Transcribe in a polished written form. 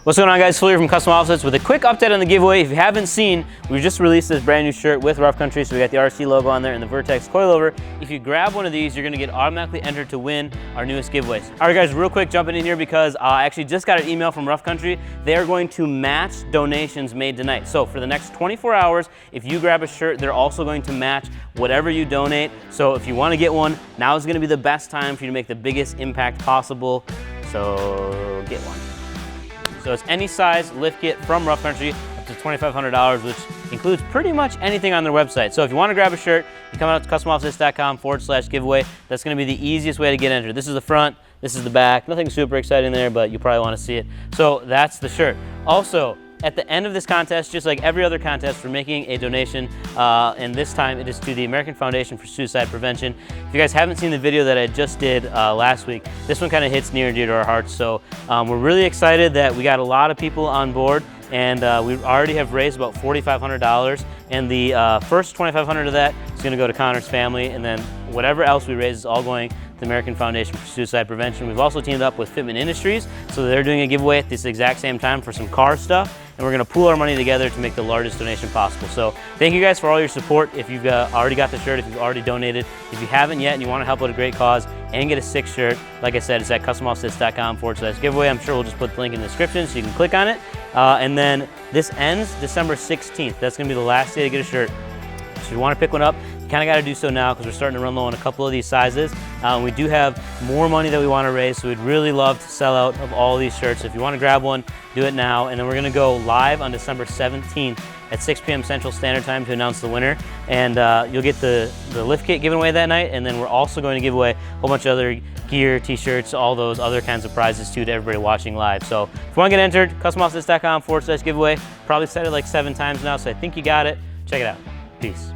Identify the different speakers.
Speaker 1: What's going on, guys? Phil here from Custom Offsets with a quick update on the giveaway. If you haven't seen, we just released this brand new shirt with Rough Country, so we got the RC logo on there and the Vertex coilover. If you grab one of these, you're gonna get automatically entered to win our newest giveaways. All right, guys, real quick, jumping in here because I actually just got an email from Rough Country. They are going to match donations made tonight. So for the next 24 hours, if you grab a shirt, they're also going to match whatever you donate. So if you wanna get one, now is gonna be the best time for you to make the biggest impact possible. So get one. So it's any size lift kit from Rough Country up to $2,500, which includes pretty much anything on their website. So if you want to grab a shirt, you come out to customoffsets.com/giveaway. That's going to be the easiest way to get entered. This is the front, this is the back. Nothing super exciting there, but you probably want to see it. So that's the shirt. Also, at the end of this contest, just like every other contest, we're making a donation, and this time it is to the American Foundation for Suicide Prevention. If you guys haven't seen the video that I just did last week, this one kind of hits near and dear to our hearts. So we're really excited that we got a lot of people on board, and we already have raised about $4,500, and the first $2,500 of that is going to go to Connor's family, and then whatever else we raise is all going to the American Foundation for Suicide Prevention. We've also teamed up with Fitment Industries, so they're doing a giveaway at this exact same time for some car stuff, and we're going to pool our money together to make the largest donation possible. So thank you guys for all your support. If you've already got the shirt, if you've already donated, if you haven't yet and you want to help out a great cause and get a sick shirt, like I said, it's at customoffsets.com/giveaway. I'm sure we'll just put the link in the description so you can click on it. And then this ends December 16th. That's going to be the last day to get a shirt. So if you want to pick one up, you kind of got to do so now because we're starting to run low on a couple of these sizes. We do have more money that we want to raise, so we'd really love to sell out of all these shirts. So if you want to grab one, do it now. And then we're going to go live on December 17th at 6 p.m. Central Standard Time to announce the winner. And you'll get the lift kit given away that night. And then we're also going to give away a whole bunch of other gear, t-shirts, all those other kinds of prizes too to everybody watching live. So if you want to get entered, customoffsets.com/giveaway. Probably said it like 7 times now, so I think you got it. Check it out. Peace.